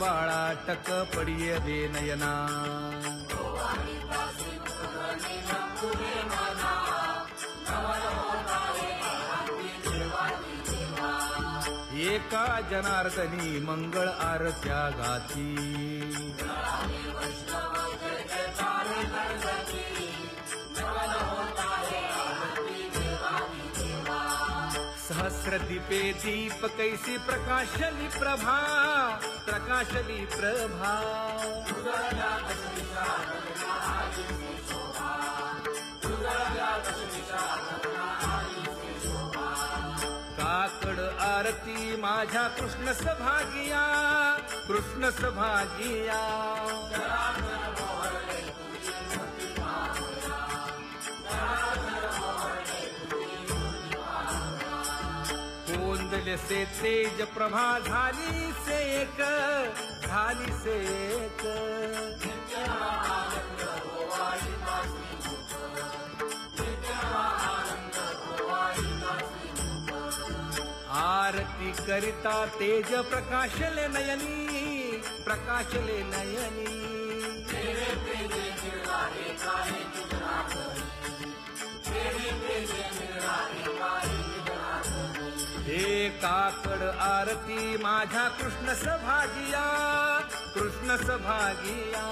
बाळा टक पडिये वे नयना एका जनार्दनी मंगळ आरत्या गाती सहस्र दीपे दीप कैसी प्रकाशली प्रभा प्रकाशली प्रभा काकड आरती माझ्या कृष्ण सभागिया कृष्ण सभागिया कोंदले से तेज प्रभा झाली से एक झाली से एक आरती करिता तेज प्रकाशले नयनी प्रकाशले नयनी हे काकड आरती माझ्या कृष्ण सभागिया कृष्ण सभागिया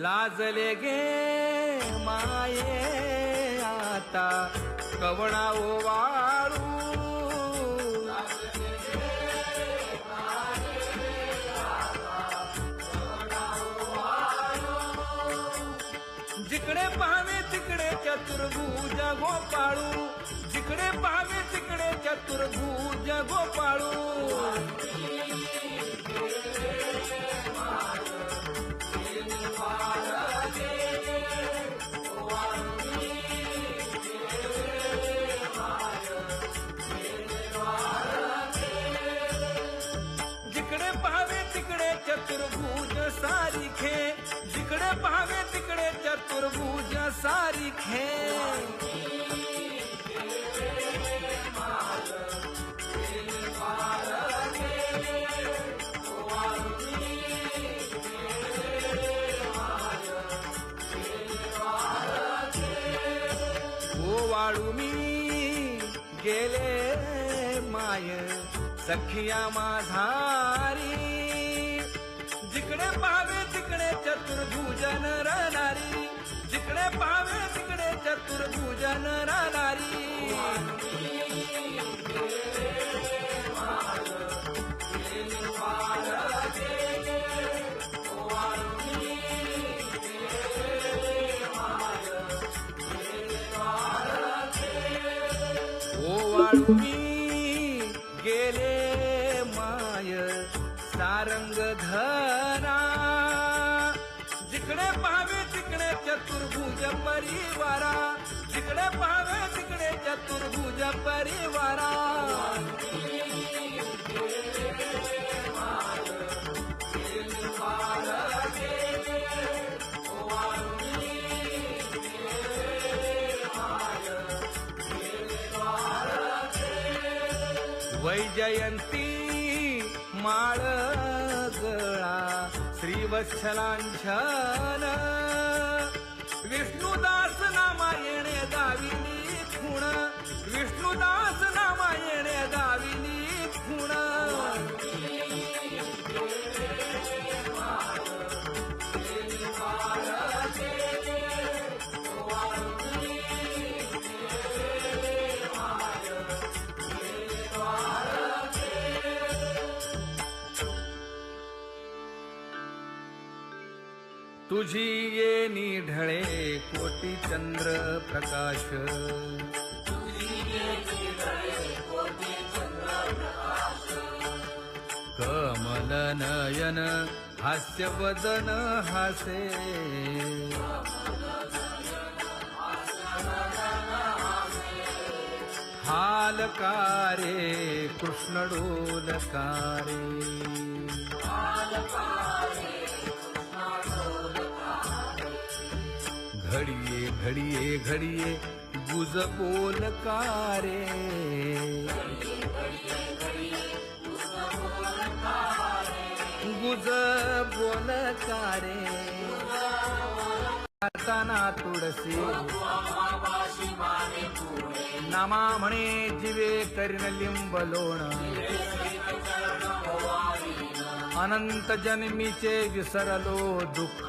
लाजले गे माये आता कवणा ओवाळू जिकडे पाहावे तिकडे चतुर्भुज गोपाळू जिकडे पाहावे तिकडे चतुर्भुज गोपाळू जिकडे पाहावे तिकडे चतुर्भुज सारिखे जिकडे पाहावे तिकडे चतुर्भुज सारिखे ओवाळू मी गेले माय सखिया माझारी जिकडे पाहावे तिकडे चतुर्भुज नरनारी जिकडे पाहावे तिकडे चतुर्भुज नरनारी ओवाळू मी गेले माय सारंग धरा जिकडे पाहावे तिकडे चतुर्भुज परिवारा जिकडे पाहावे तिकडे चतुर्भुज परिवारा वैजयंती माळ गळा श्रीवत्सलांछन विष्णुदास नामायणे गाविनी खूण विष्णुदास नामायणे गाविनी खूण तुझी ये निढळे कोटी चंद्र प्रकाश कमल नयन हास्य वदन हासे हालकारे कृष्ण डोलकारे घडिये घडिये गुज बोलकारे. गुज बोलकारे ताना तुळसी नामा म्हणे जीवे करीन लिंब लोण. अनंत जन्मीचे विसरलो दुःख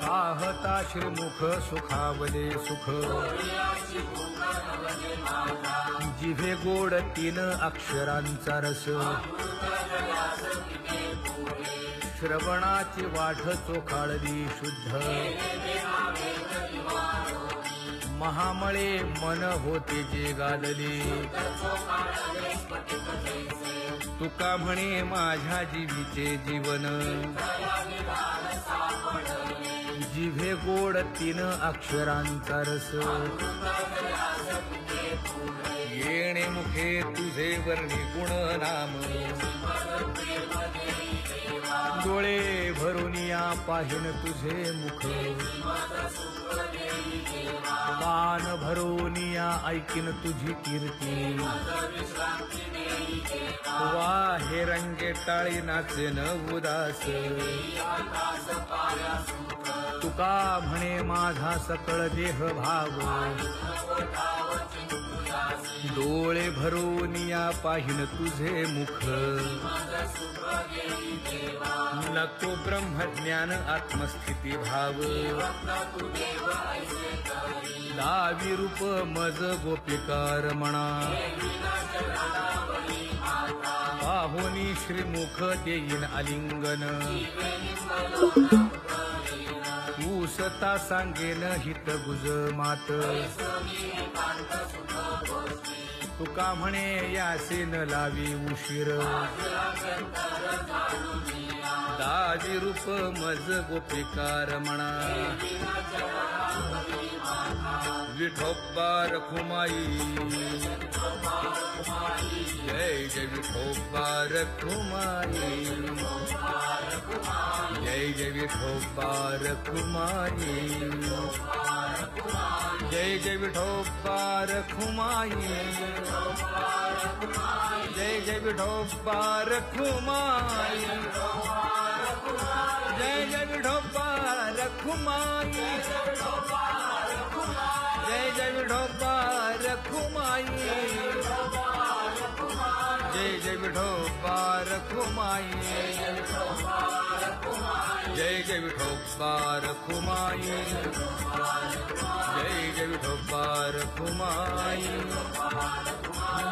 पाहता श्रीमुख सुखावले सुख. जिभे गोड 3 अक्षरांचा रस श्रवणाची वाढ चोखाळली शुद्ध. महामळे मन होते जे गादले तुका म्हणे माझ्या जीवीचे जीवन. जिभे गोड 3 अक्षरांचा रस येणे मुखे तुझे वर्णी गुण नाम. डोळे भरून या पाहिन तुझे मुख कान भरून या ऐकिन तुझी कीर्ती. वा हे रंगे टाळी नाचेन उदास तुका म्हणे माझा सकळ देह भाव. डोळे भरून या पाहिन तुझे मुख नको ब्रह्मज्ञान आत्मस्थिती भाव. दावी रूप मज गोपिकार म्हणा पाहुनी श्रीमुख देईन आलिंगन. ऊसता सांगेन हित गुज मात तुका म्हणे यासे न लावी उशीर. दावी रूप मज गोपिकार म्हणा विठोबा रखुमाई. जय जय विठोबा रखुमाई. जय जय विठोबा रखुमाई. जय जय विठोबा रखुमाई. जय जय विठोबा रखुमाई. जय जय विठोबा रखुमाई. जय जय विठोबा रखुमाई. जय जय विठोबा रखुमाई. जय जय विठोबा रखुमाई. जय जय विठोबा रखुमाई.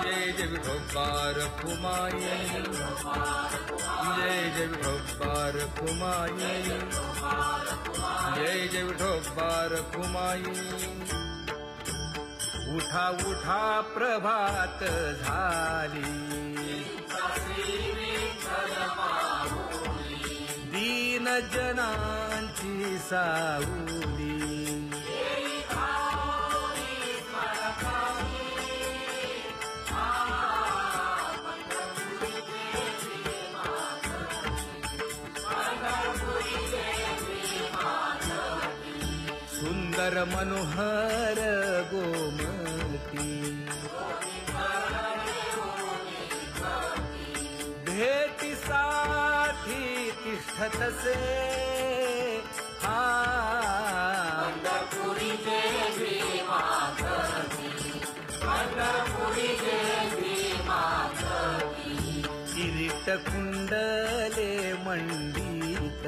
जय जय विठोबा रखुमाई. जय जय विठोबा रखुमाई. जय जय विठोबा रखुमाई. उठा उठा प्रभात झाली दीन जनांची सावली. सुंदर मनोहर गोमती भेटीसाठी तिष्ठतसे पंढरपुरी देवी माधवी. पंढरपुरी देवी माधवी. किरीट कुंडले मंडित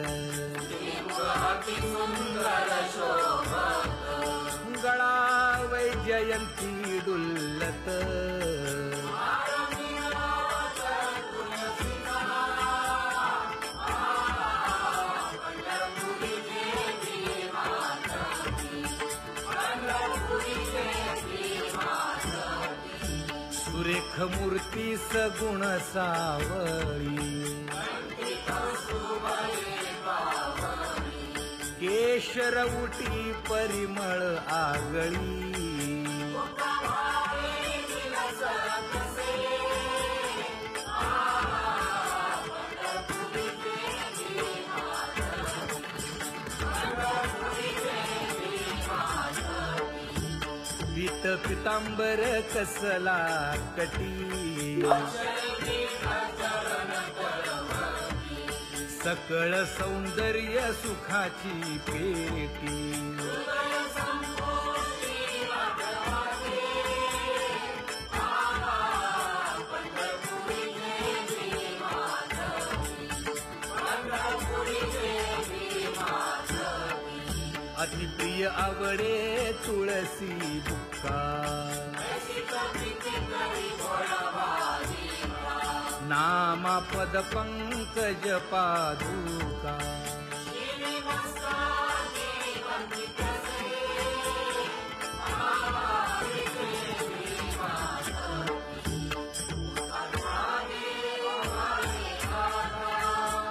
सुंदर शोभत. गळा वैजयंती डुल्लत. सुरेख मूर्ती सगुण सावळी. केशर उटी परिमळ आगळी. पितांबर कसला कटी सकळ सौंदर्य सुखाची पेटी अतिप्रिय आवडे तुळसी बुक्का नामा पद पंकज पादुका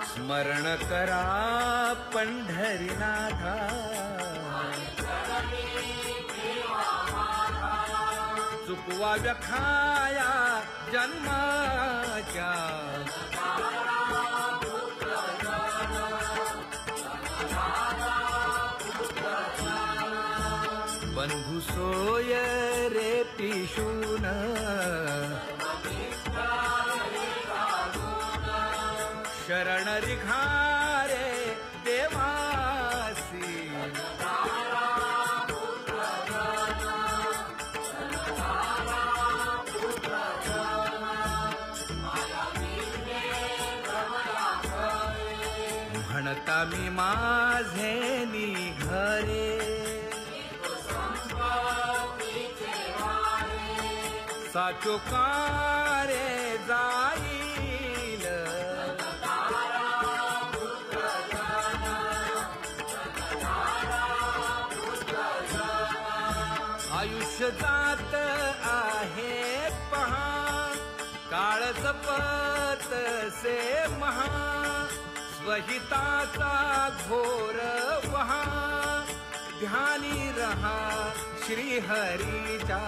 स्मरण करा पंढरीनाथा चुकवा व्यखाया जन्माच्या बंधू सोय रे पिशून शरण रिघारे देवासी म्हणता मी माझे निघरे साचो कारे जाईल आयुष्य जात आहे पहा काळ जपत से महा स्वहिताचा घोर वहा ध्यानी रहा श्री हरीचा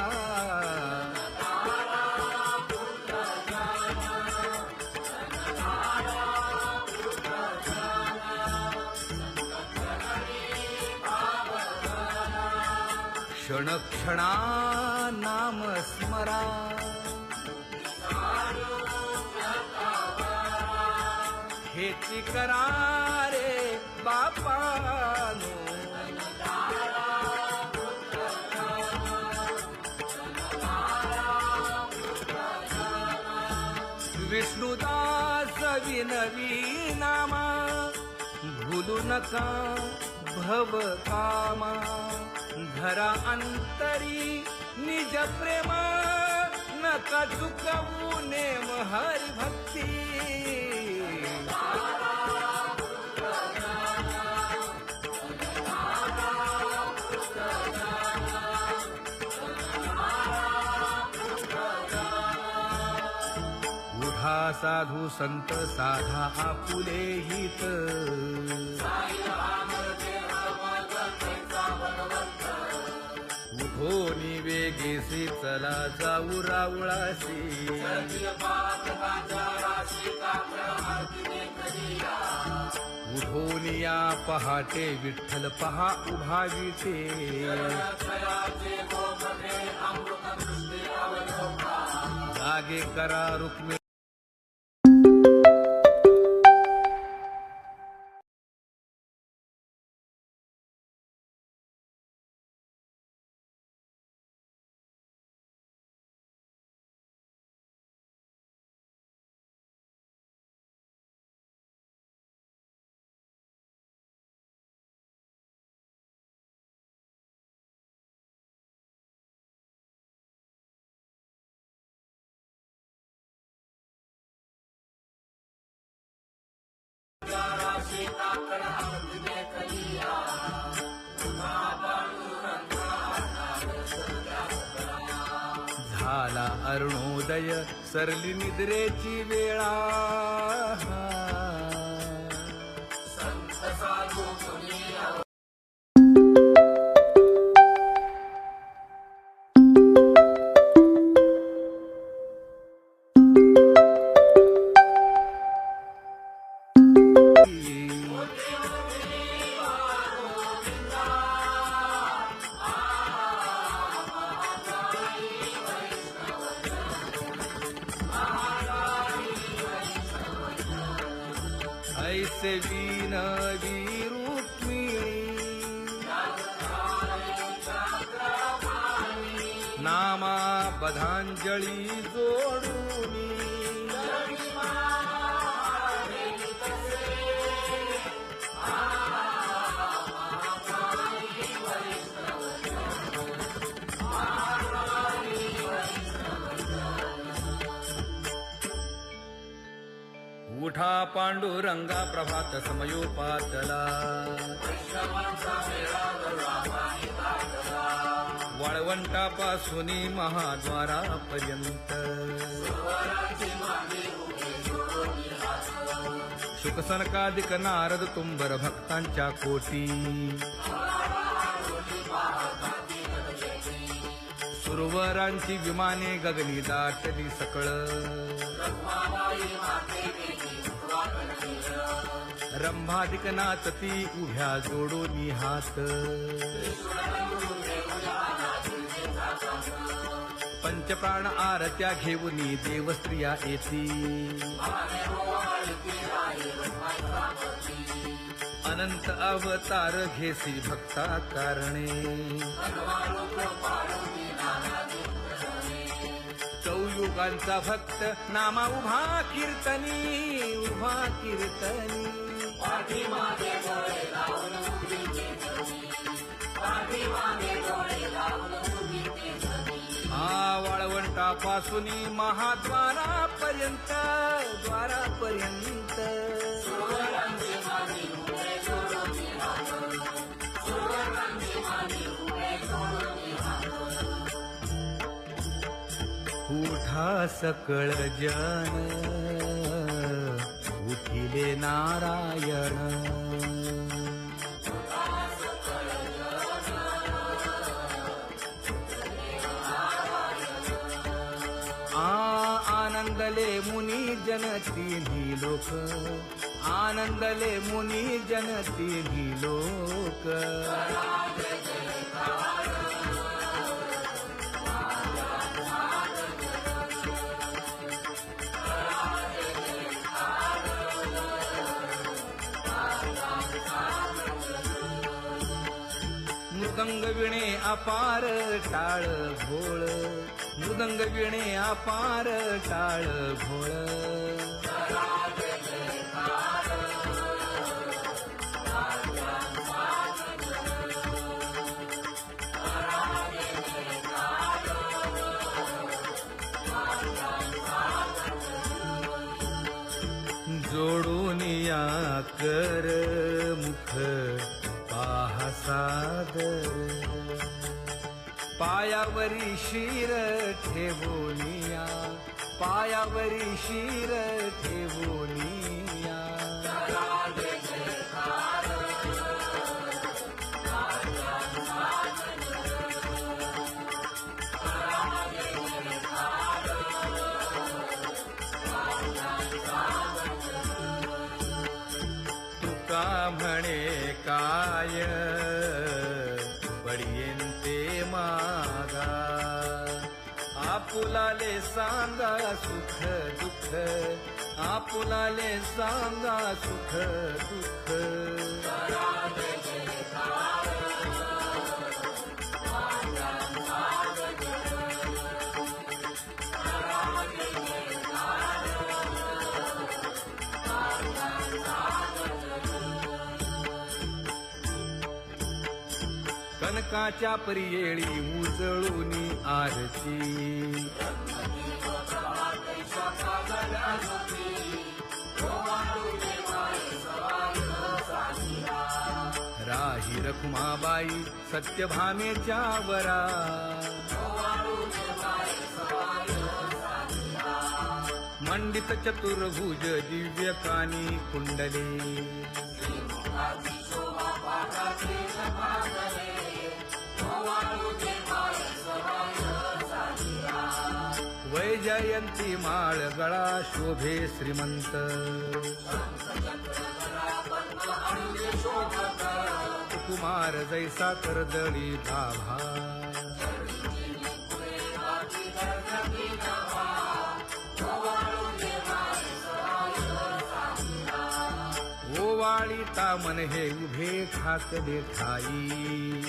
क्षण क्षणा नाम स्मरा हेची करारे बापानो विष्णुदास विनवी नामा भूलू नका भव कामा धरा अंतरी निज प्रेम नका चुकवू नेम हरि भक्ती उठा साधू संत साधा आपुले हित उठोनी वेगेसी चला जाऊ रावळासी उठोनी या पहाटे विठ्ठल पहा उभा विटे जागे करा रुक्मिणी झाला अरुणोदय सरली निद्रेची वेळा संत साधू जैसे विनवी रुक्मिणी नामा बधांजळी जोडूनी उठा पांडुरंगा प्रभात समयोपातला वाळवंटापासून महाद्वारापर्यंत शुकसनकादिक नारद तुंबर भक्तांच्या कोटी सुरवरांची विमाने गगनी दाटली सकळ रंभादिक नाचती उभ्या जोडोनी हात पंचप्राण आरत्या घेऊनी देवस्त्रिया येती अनंत अवतार घेसी भक्ता कारणे चौयुगांचा भक्त नामा उभा कीर्तनी वाळवंटापासून महाद्वारापर्यंत उठा सकळ जन उठिले नारायण आनंदले मुनी जन तिन्ही लोक आनंदले मुनी जन तिन्ही लोक मृदंग विणे अपार टाळ भोळ मृदंग विणे अपार टाळ भोळ जोडून या कर मुख पाहा सादर पायावरी शिर ठेवोनिया पायावरी शिर ठेवोनिया तुका म्हणे काय पडियेंते मागा आपुलाले सांगा सुख दुःख आपुलाले सांगा सुख दुःख कनकाच्या परियेळी उजळूनी आरती राही रखुमाबाई सत्यभामेच्या वरा मंडित चतुर्भुज दिव्य कानी कुंडले वैजयंती माळ गळा शोभे श्रीमंत कुमार जैसा करदळी भाभा आता मन हे उभे ठाकले ठाई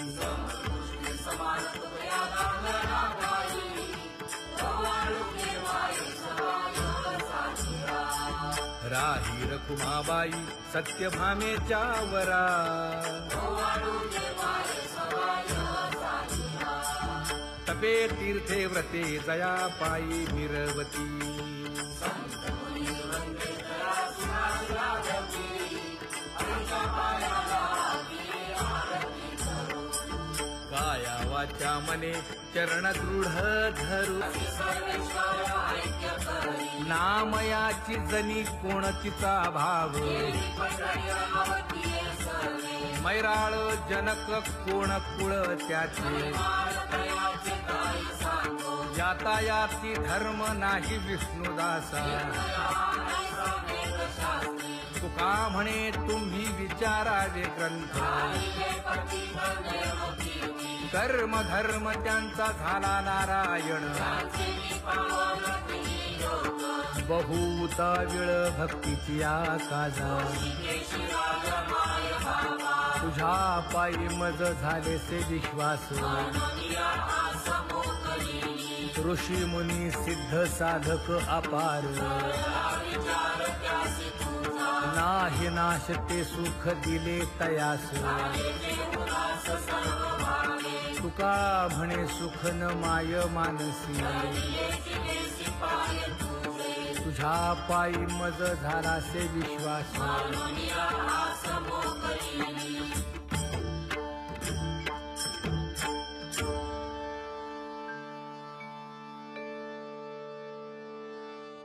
राही रखुमाबाई सत्यभामेच्या वरा तपे तीर्थे व्रते जया पायी मिरवती काया वाचा मने चरण दृढ धरू नामयाची जनी कोणतीचा भाव मैराळ जनक कोण कुळ त्याचे यातायाती धर्म नाही विष्णुदासा तुका म्हणे तुम्ही विचारावे ग्रंथ कर्म धर्म त्यांचा झाला नारायण बहुता वेळ भक्तीची आकाजा तुझ्या पायी मज झाले से विश्वास ऋषी मुनी सिद्ध साधक अपार नाही नाश ते सुख दिले तयास तुका म्हणे सुख न माय मानसी तुझ्या पायी मज झाला से विश्वास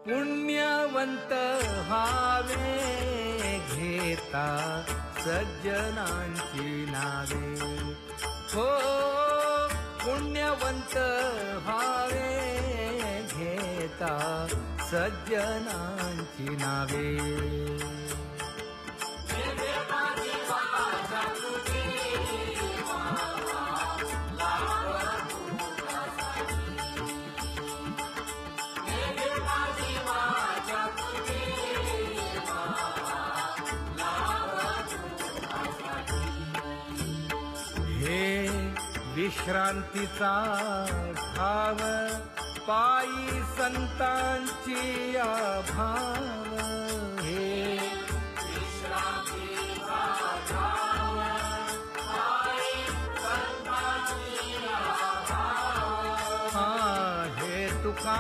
पुण्यवंत व्हावे घेता सज्जनांची नावे हो पुण्यवंत व्हावे घेता सज्जनांची नावे हे विश्रांतीचा भाव पायी संतांची भाव हे विश्रांतीचा भाव पायी संतांची भाव हे तुका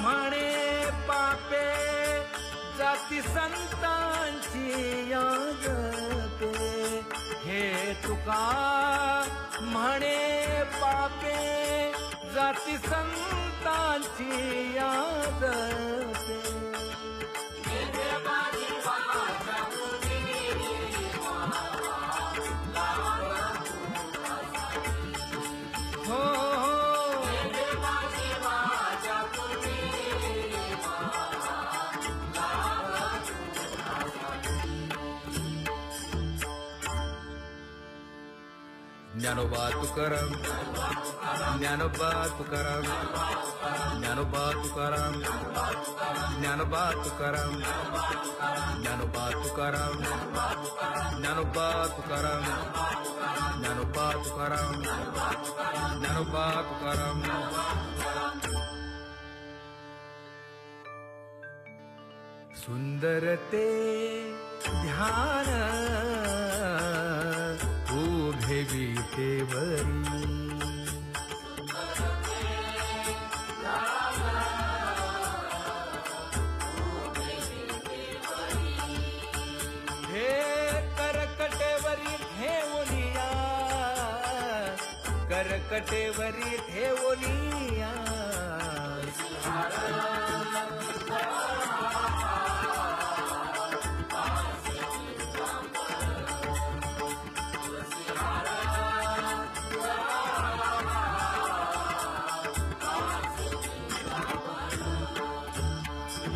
म्हणे पापे जाती संतांची जपे हे तुका म्हणे पापे जाती संतांची याद हो ज्ञानोबा तुकाराम ज्ञानोबा तुकाराम ज्ञानोबा तुकाराम ज्ञानोबा तुकाराम ज्ञानोबा तुकाराम ज्ञानोबा तुकाराम ज्ञानोबा तुकाराम ज्ञानोबा तुकाराम सुंदर ते ध्यान उभे विटेवरी हे करकटेवरी ठेवलिया करकटेवरी ठेवलिया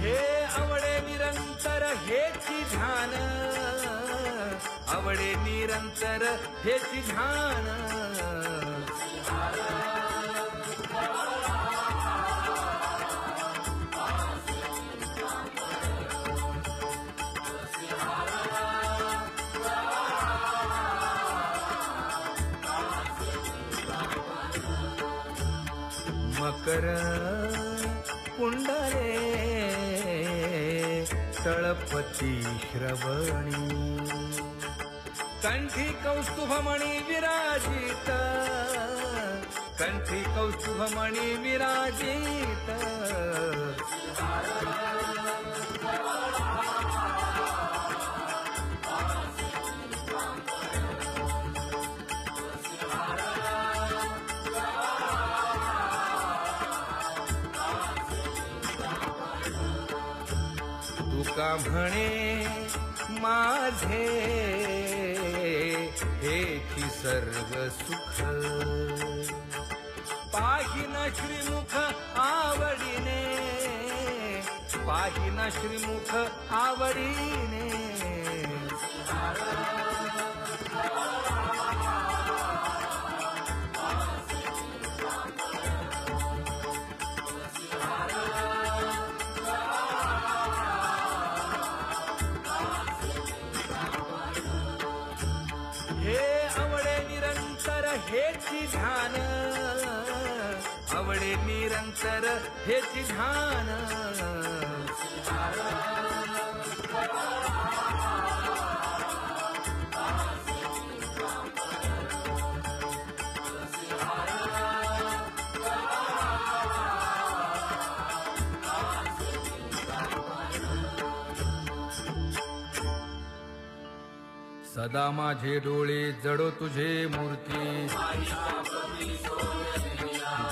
हे आवडे निरंतर हेची ध्यान आवडे निरंतर हेची ध्यान शंकर कुंडले तळपती श्रवणी कंठी कौस्तुभमणी विराजित कंठी कौस्तुभमणी विराजित तुका म्हणे माझे हेची सर्व सुख पाहिन श्रीमुख आवडीने पाहिन श्रीमुख आवडीने हे आवडे निरंतर हेची ध्यान आवडे निरंतर हेची ध्यान सदा माझे डोळे जडो तुझे मूर्ती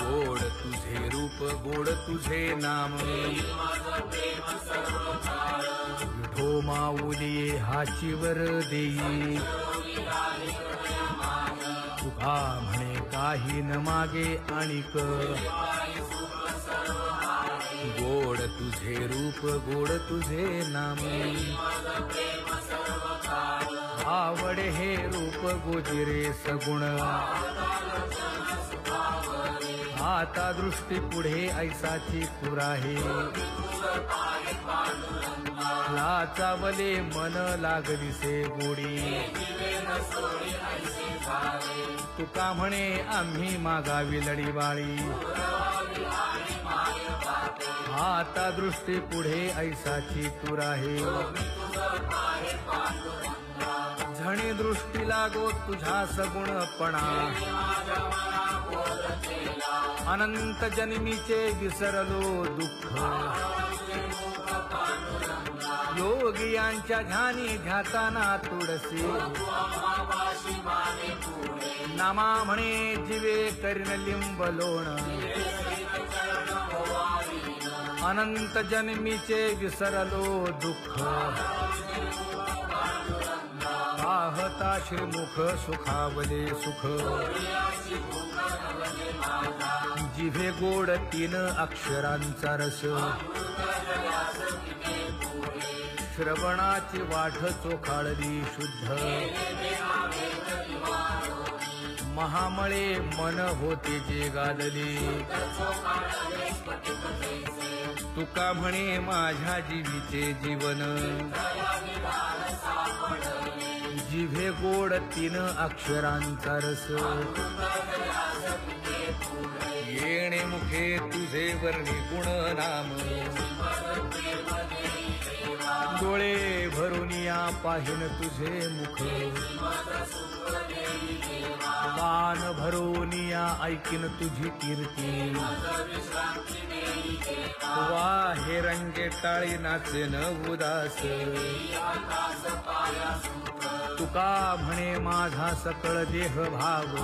गोड तुझे रूप गोड तुझे नाम विठो माऊली हाचीवर देई तुका म्हणे काही न मागे आणिक गोड तुझे रूप गोड तुझे नाम आवडे हे रूप गोजिरे सगुण आता दृष्टी पुढे ऐसाची पुराहे लाचावले मन लागलीसे गोडी तुका म्हणे आम्ही मागावी लढीवाळी आता दृष्टी पुढे ऐसाची पुराहे झणी दृष्टी लागो तुझा सगुणपणा अनंत जन्मीचे विसरलो दुःख योगियांच्या ध्यानी ध्याताना तुळसी नामा म्हणे जीवे करीन लिंब लोण अनंत जन्मीचे विसरलो दुःख पाहता श्रीमुख सुखावले सुख जिभे गोड तीन अक्षरांचा रस श्रवणाची वाट चोखाळली शुद्ध महामळे मन होते जे गादले तुका म्हणे माझ्या जीवीचे जीवन जिभे गोड तीन अक्षरांचा रस येणे मुखे तुझे वर्णी गुण नाम डोळे भरून या पाहिन तुझे मुख कान भरून या ऐकिन तुझी कीर्ती वाहे रंगे टाळी नाचे न उदास तुका म्हणे माझा सकळ देह भाव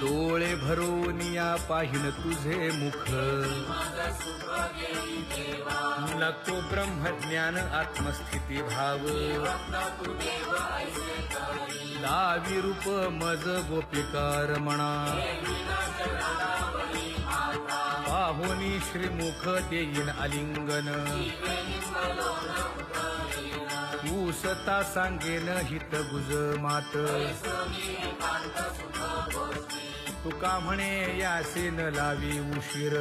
डोळे भरून या पाहिन तुझे मुख नको ब्रह्मज्ञान आत्मस्थिती भाव दावी रूप मज गोपिकार म्हणा पाहुनी श्रीमुख देईन आलिंगन तू सता सांगेन हित गुज मात तुका म्हणे यासे न लावी उशीर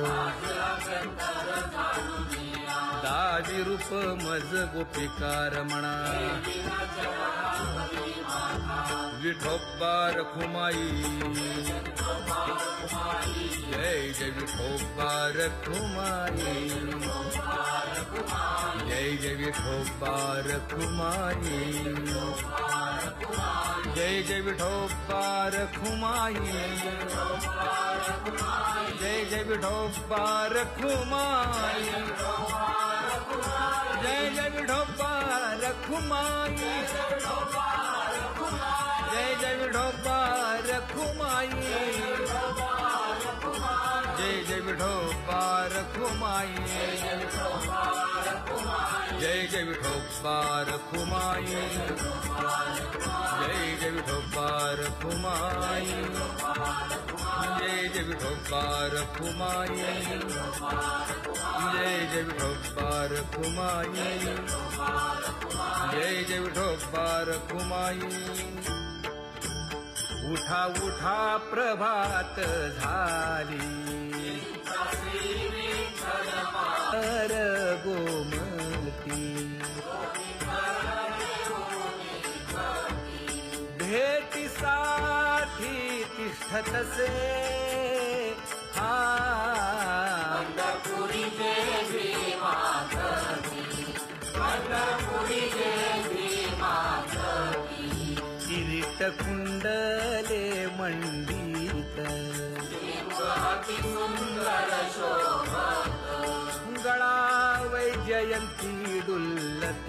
दावी विरूप मज गोपिका रमणा विठोबा रखुमाई जय जय विठोबा रखुमाई जय जय विठोबा रखुमाई जय जय विठोबा रखुमाई जय जय विठोबा रखुमाई जय जय विठोबा रखुमाई जय जय विठोबा रखुमाई जय जय विठोबा रखुमाई जय जय विठोबा रखुमाई जय जय विठोबा रखुमाई जय जय विठोबा रखुमाई जय जय विठोबा रखुमाई जय जय विठोबा रखुमाई उठा उठा प्रभात झाली तर गोमती भेटीसाठी तिष्ठतसे पंढरपुरी देवी माधवी पंढरपुरी देवी माधवी किरीट कुंडले मंडित अति सुंदर शोभत गळा वैजयंती डुल्लत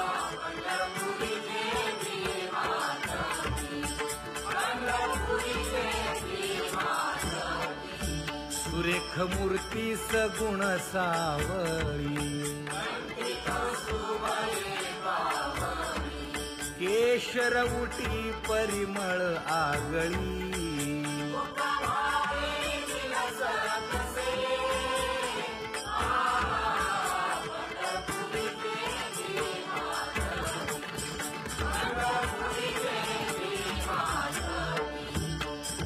पंढरपुरी देवी माधवी पंढरपुरी देवी माधवी सुरेख मूर्ती सगुण सावळी केशर उटी परिमळ आगळी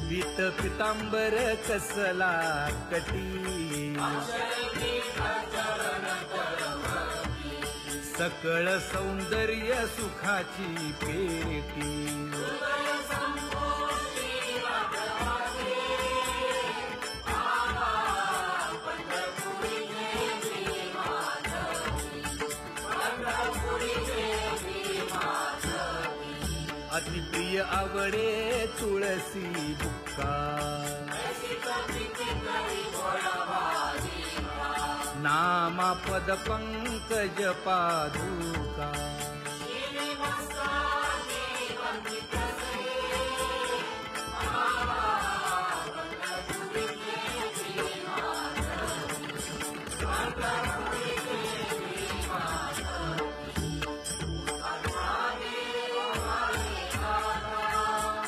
पीत पितांबर कसला कटी सकळ सौंदर्य सुखाची पेटी अतिप्रिय आवडे तुळसी बुक्का नामा पद पंकज पादुका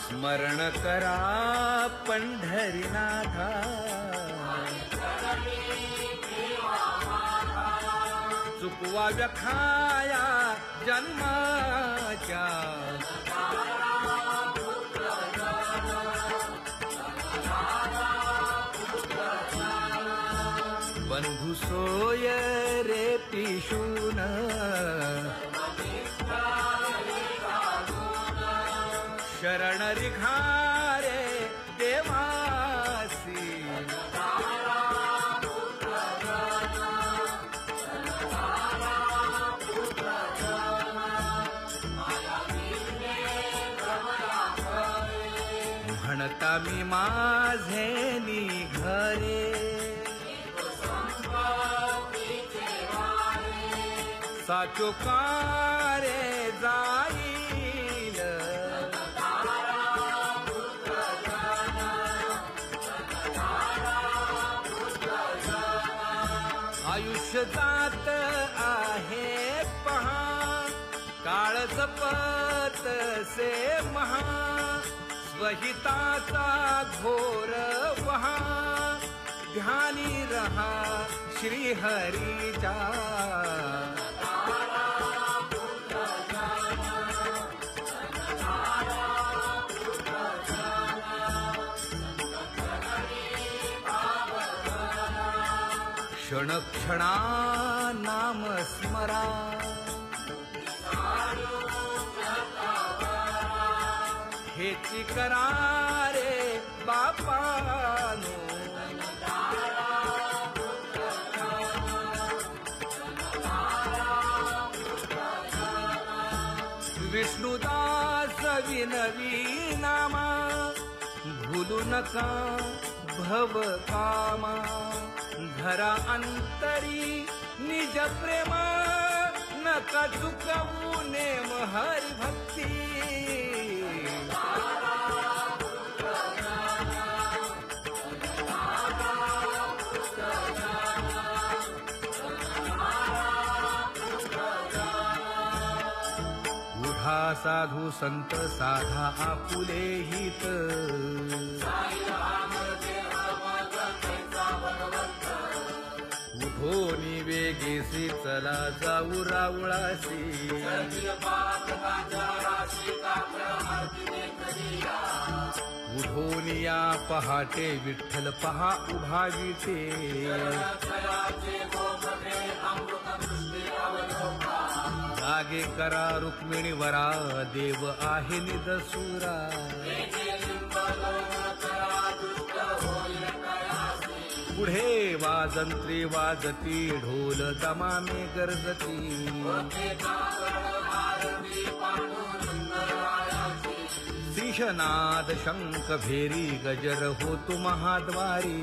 स्मरण करा पंढरीनाथा चुकवा व्यखाया जन्माच्या बंधू सोय रे पिशून शरण रिघारे देवासी म्हणता मी माझे निघरे साचो कारे जाईल आयुष्य जात आहे पहा काळ जपत से महा स्वहिताचा घोर वहा ध्यानी रहा श्री हरीचा क्षण क्षणा नाम स्मरा हेची करा रे बापानो विष्णुदास विनवी नामा भूलू नका भव कामा धरा अंतरी निज प्रेमा नका चुकवू नेम हरी भक्ती उठा साधू संत साधा आपुले हित उठोनी वेगेसी चला जाऊ रावळासी उठोनिया पहाटे विठ्ठल पहा उभा विटे जागे करा रुक्मिणी वरा देव आहे निदसुरा पुढे वाजंत्री वाजती ढोल दमामे गर्जती श्रीशनाद शंख भेरी गजर होतो महाद्वारी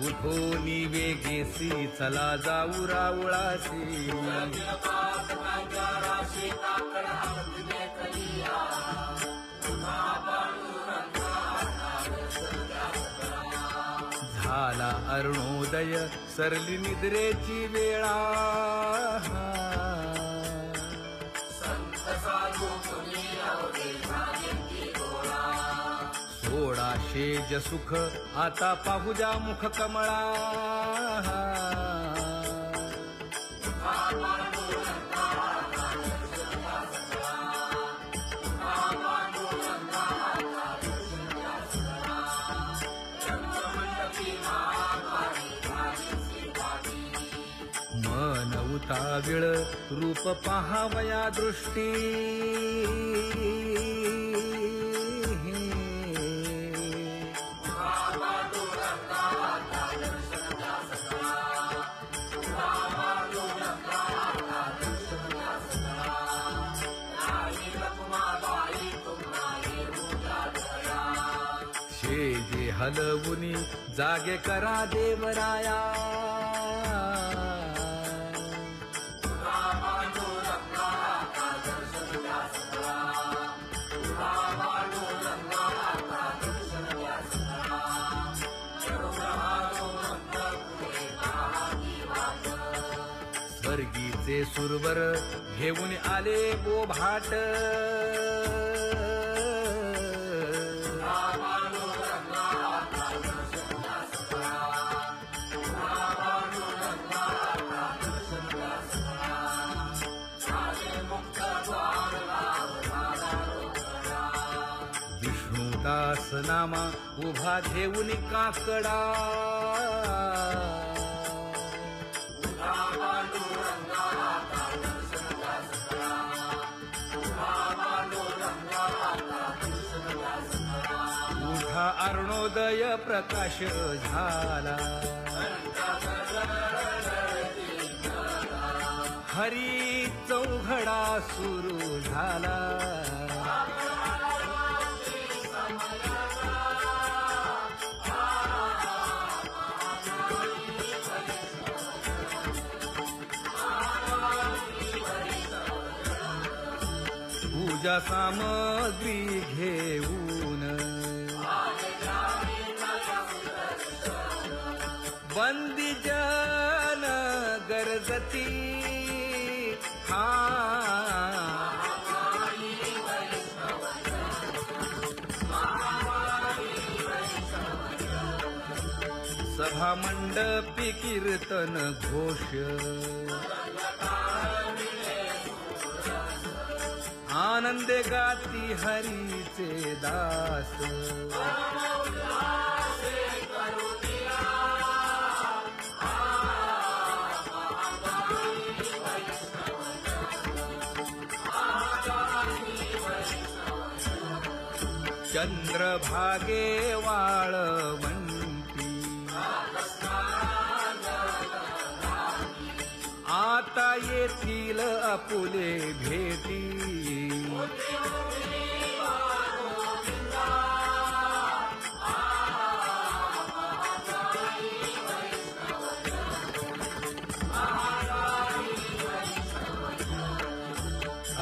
उठोनी वेगेसी चला जाऊ रावळासी झाला अरुणोदय सरली निद्रेची वेळा सोडा शेज सुख आता पाहुजा मुख कमळा मन उताविळ रूप पाहावया दृष्टी शेजे हलवुनी जागे करा देवराया स्वर्गीचे सुरवर घेऊन आले बोभाट विष्णुदास नामा उभा घेऊन काकडा उठा अरुणोदय प्रकाश झाला हरी चौघडा सुरू झाला पूजा सामग्री घेऊन बंदी जन गरजती हा सभा मंडपी कीर्तन घोष आनंद आनंदे गाती हरीचे दास चंद्रभागे वाळवंटी आता येतील आपुले भेटी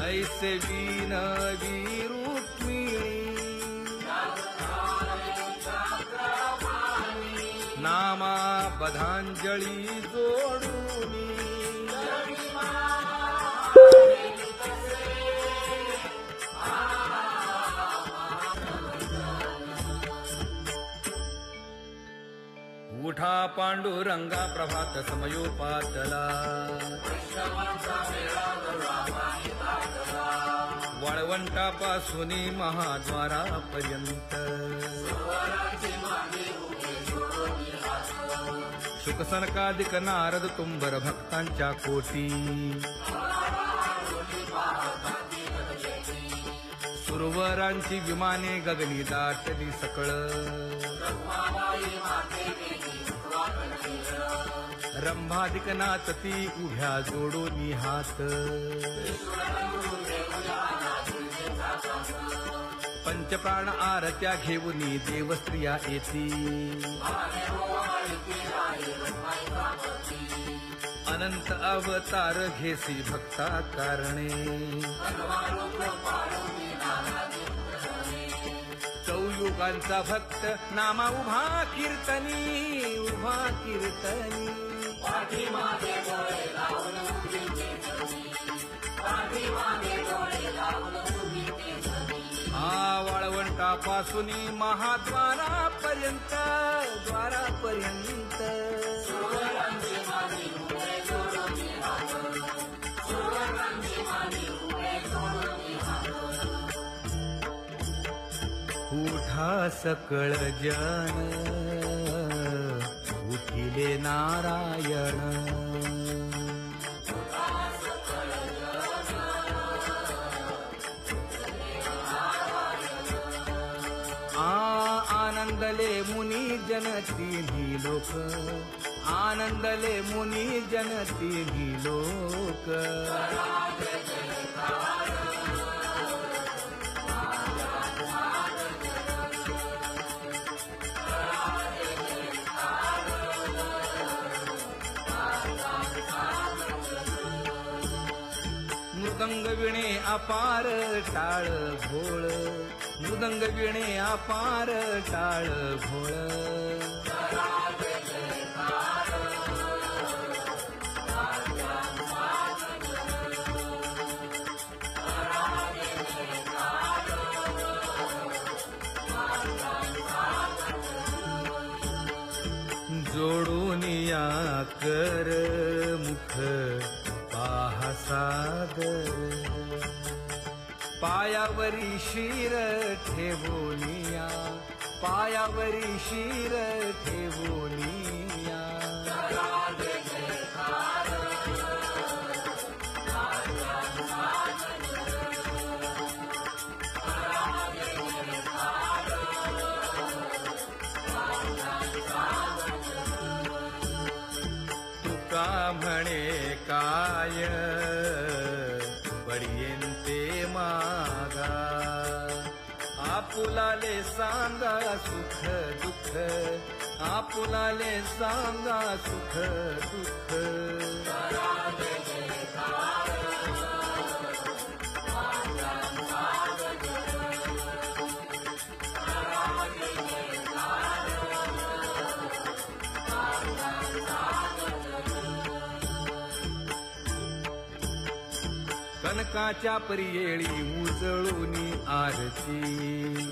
ऐसे विनवी रुक्मिणी नामा बधांजळी जोडूनी उठा पांडुरंगा प्रभात समयोपातला वाळवंटापासून महाद्वारापर्यंत शुकसनकादिक नारद तुंबर भक्तांच्या कोटी सुरवरांची विमाने गगनी दाटली सकळ रंभादिक नाचती उभ्या जोडोनी हात पंचप्राण आरत्या घेऊनी देवस्त्रिया येती अनंत अवतार घेसी भक्ता कारणे चौयुगांचा भक्त नामा उभा कीर्तनी उभा कीर्तनी वाळवंटापासून महाद्वारापर्यंत द्वारापर्यंत उठा सकळ जन उठिले नारायण आनंदले मुनी जन तिन्ही लोक आनंदले मुनी जन तिन्ही लोक मृदंग विणे अपार टाळ भोळ मृदंग विणे अपार टाळ भोळ जोडूनिया कर मुख पाहा सादर पायावरी शिर ठेवोनिया पायावरी शिर ठेवोनिया तुका म्हणे काय पडियेंते मागा आपुलाले सांगा सुख दुःख आपुलाले सांगा सुख दुःख कनकाच्या परियेळी उजळूनी आरती